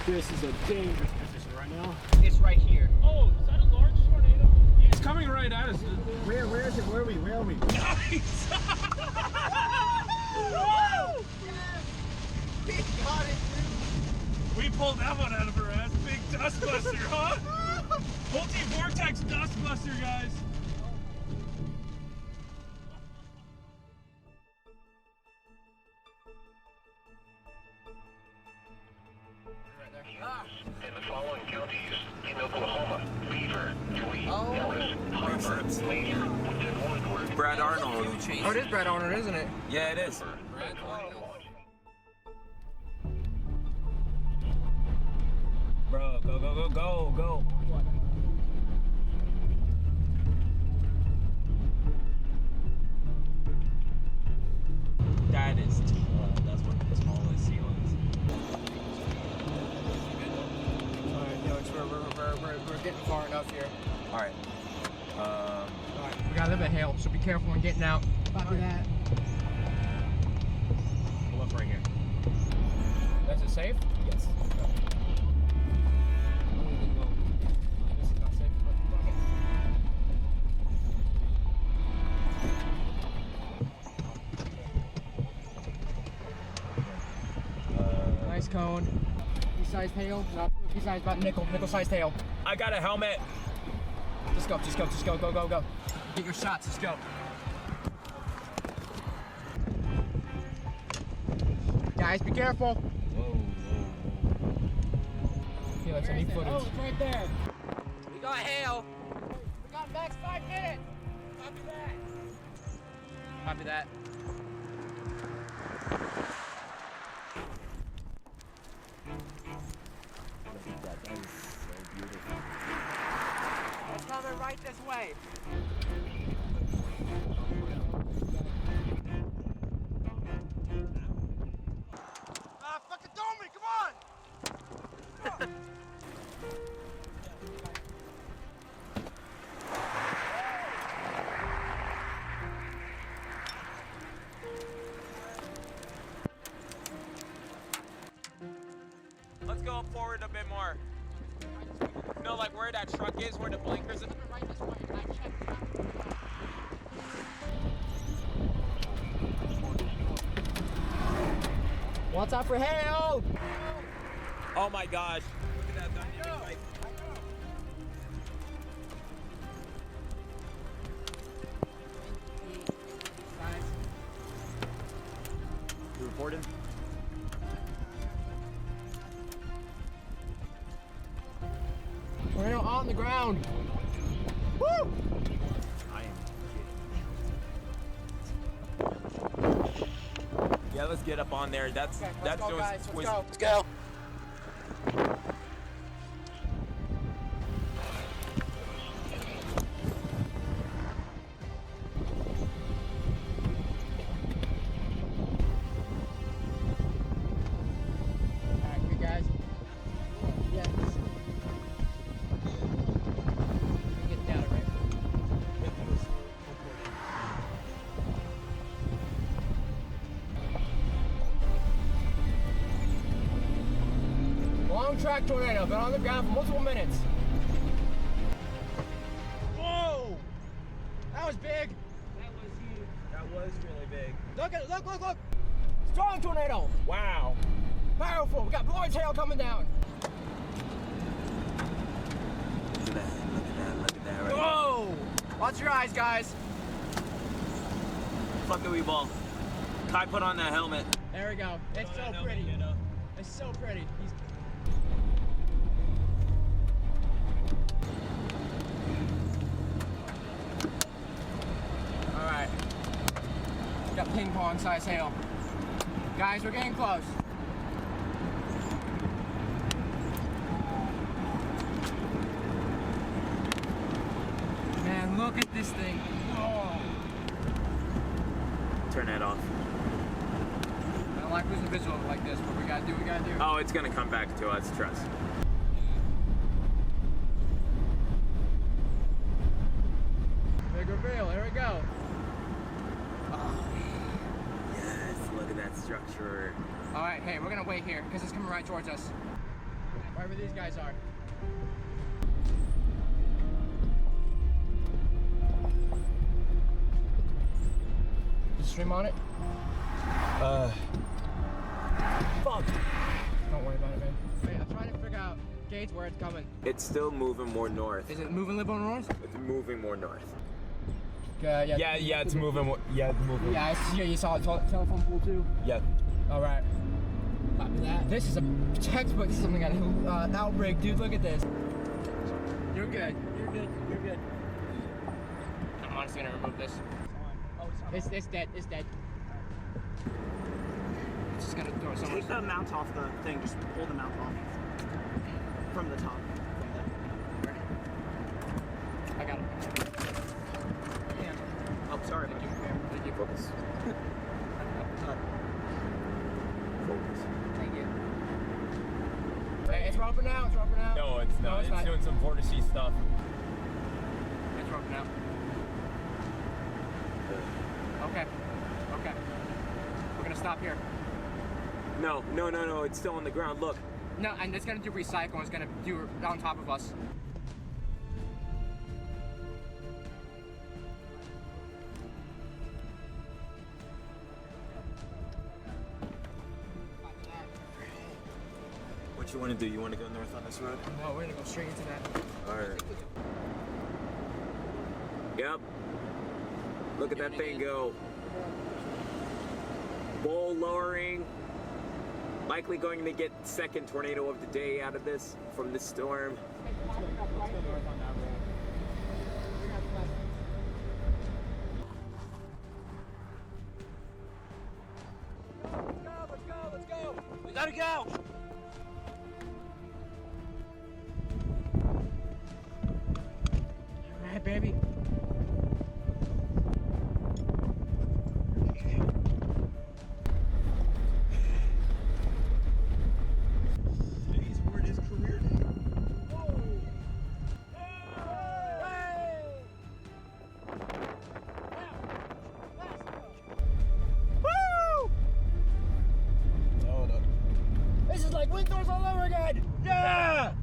This is a dangerous position right now. It's right here. Oh, is that a large tornado? It's coming right at us. Where is it? Where are we? Nice! Woo! We got it, dude. We pulled that one out of her ass. Big dust buster, huh? Multi-vortex dust buster, guys. In the following counties, in Oklahoma, Beaver, Tweed, Ellis, Harper, Major, Woodward, Brad Arnold. Oh, it is Brad Arnold, isn't it? Yeah, it is. Bro, go, go, go, go, go. That is tall. That's one of the tallest ceilings. Alright, no, we're getting far enough here. Alright. Alright, we got a little bit of hail, so be careful when getting out. Copy that. Pull up right here. That's it safe? Yes. This is not safe, but okay. Nice cone. Pea-sized hail, not pea-sized, about nickel-sized hail. I got a helmet. Just go, go. Get your shots, let's go. Guys, be careful. Whoa. Yeah, that's some neat footage. Oh, it's right there. We got hail. We got max 5 minutes. Copy that. That is so beautiful. It's coming right this way. Ah, fucking throw me, come on! Let's go forward a bit more. No, like where that truck is, where the blinkers are. Right this way, and I checked. Watch out for hail! Oh my gosh. Look at that dynamic light. You recording? Tornado on the ground. Woo! I am kidding. Yeah, let's get up on there. That's Okay, that's let's go, those- guys. was- Let's go. Alright, good guys. Yes. Get down, right? Long track tornado, been on the ground for multiple minutes. Whoa! That was big. That was really big. Look at it, look! Strong tornado! Wow. Powerful! We got large hail coming down! Look at that right Whoa! Watch your eyes, guys. there. Fuck the wee ball. Kai, put on that helmet. There we go. It's so pretty. It's so pretty. Alright. We got ping pong size hail. Guys, we're getting close. Man, look at this thing. Whoa. Turn that off. I don't like losing visual like this, but we gotta do what we gotta do. Oh, it's gonna come back to us, trust. Big reveal, here we go. Yes, look at that structure. Alright, hey, we're gonna wait here, because it's coming right towards us. Wherever these guys are. Is the stream on it? Fuck. Don't worry about it, man. Wait, I'm trying to figure out, Gage, where it's coming. It's still moving more north. Is it moving a little bit north? It's moving more north. Yeah, it's moving more. Yeah, it's moving. Yeah, you saw the telephone pole too? Yeah. All right. Copy that. This is a textbook. This is something on Outbreak, dude. Look at this. You're good. You're good. You're good. I'm honestly gonna remove this. It's dead. It's dead. It's just gonna throw it somewhere. Take the mount off the thing. Just pull the mount off from the top. I got it. Oh, sorry. Thank you. Thank you. Focus. Focus. Thank you. Hey, it's roping out. It's roping out. No, it's not. It's doing some vortice stuff. It's roping out. Okay. Okay. We're gonna stop here. No. It's still on the ground. Look. No, and it's gonna do recycle. It's gonna do on top of us. What you want to do? You want to go north on this road? No, we're gonna go straight into that. Alright. Yep. Look at that thing go. Bowl lowering. Likely going to get second tornado of the day out of this from this storm. Let's go. We gotta go. All right, baby. Today's word is career day. This is like Windsor's all over again! Yeah!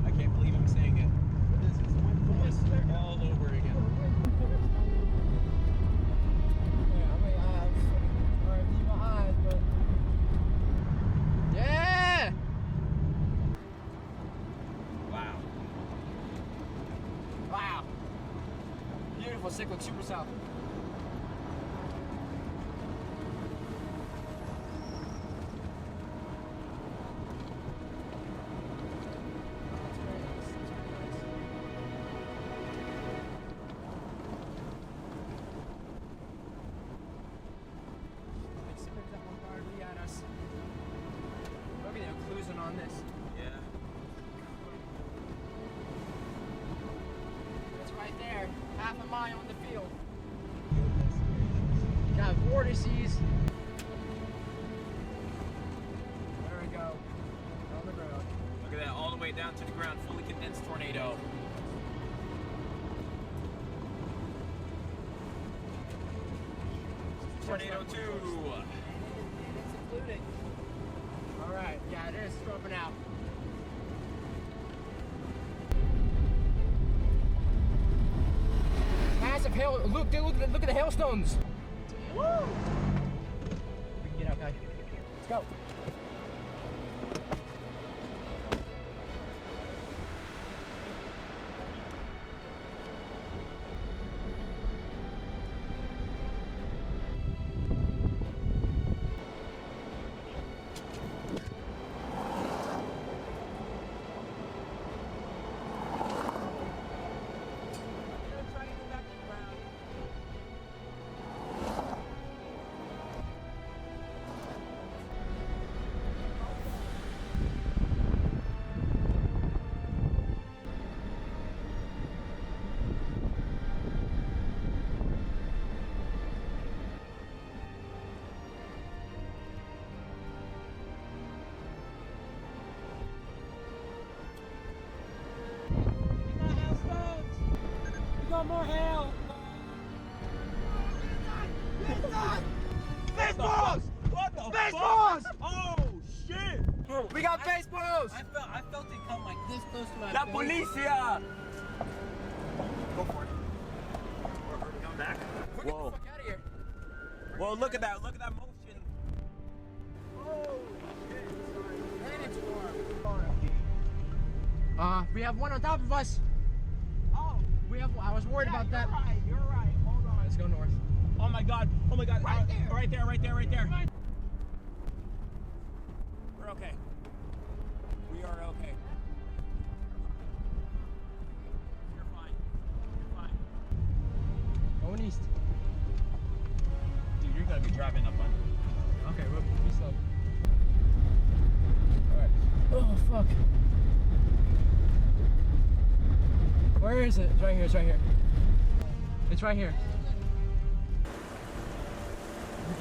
I can't believe I'm saying it. This is Windsor's all over again. Yeah, I mean, I need my eyes, but... Yeah! Wow. Wow. Beautiful cyclic super south. Look at them cruising on this. Yeah. It's right there, half a mile in the field. Got vortices. There we go. On the ground. Look at that, all the way down to the ground, fully condensed tornado. Tornado 2. It's included. All right, yeah, it is dropping out. Massive hail. Look, dude, look at the hailstones. Woo! We can get out, guys. Let's go. More hail! Baseballs! What the fuck? Oh shit! got face balls! I felt it come like this close to my La face. policia! Go for it. Are we going back? We're getting Whoa. the fuck out of here. Whoa, look at that motion. And it's warm. We have one on top of us. Oh, I was worried about that. You're right. Hold on. Let's go north. Oh my god. Right there. Right there. We're okay. We are okay. You're fine. Going east. Dude, you're gonna be driving up on. Okay, we'll be slow. Alright. Oh, fuck. Where is it? It's right here, it's right here. It's right here. We're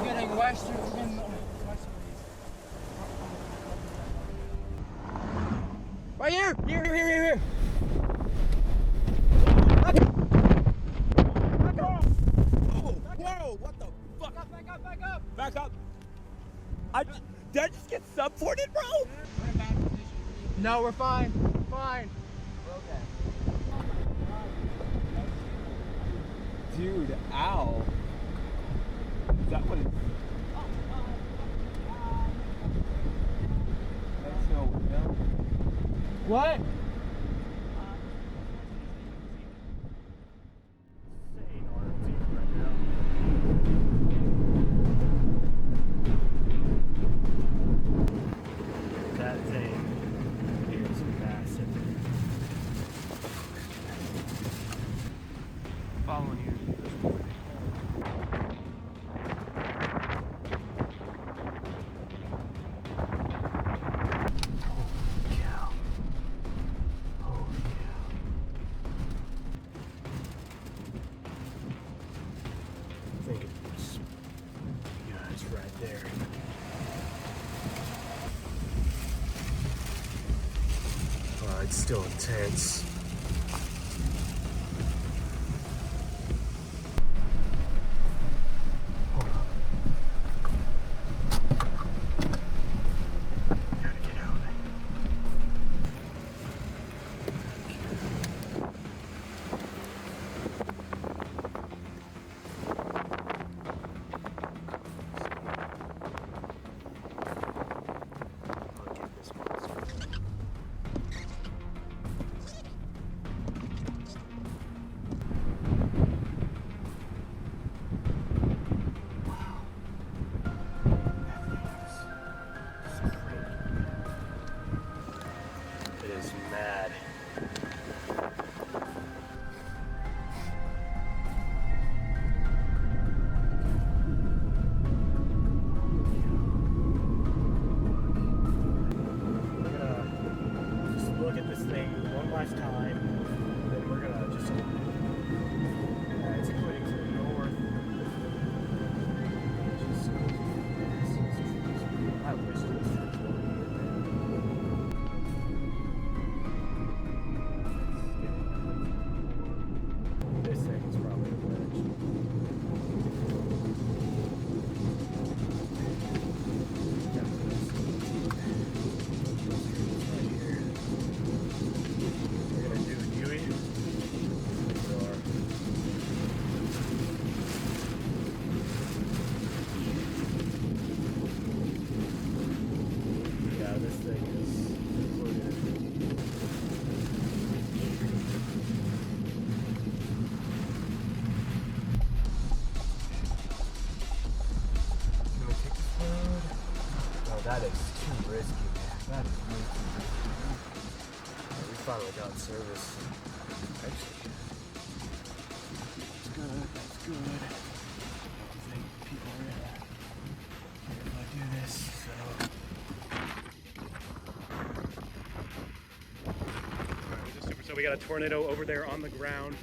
getting western. We're getting right here! Here! Whoa, what the fuck? Back up! Back up. Did I just get sub-ported, bro? We're in bad position. No, we're fine. We're okay. Dude, ow. Is that what it is? That's no window. What? That thing is massive. Following you. I think it's guys right there. It's still intense. Hold on. Gotta get out. I'll get this monster. It is mad. We're gonna just look at this thing one last time, and then we're gonna just it's pointing to the north. I wish this was this thing is probably the wedge. We're gonna do Dewey. Yeah, this thing is Can we take this road? No, that is too risky, man. That is way too risky. Yeah, we finally got service. Actually, that's good. That's good. I don't think people are gonna care if I do this, so. So we got a tornado over there on the ground.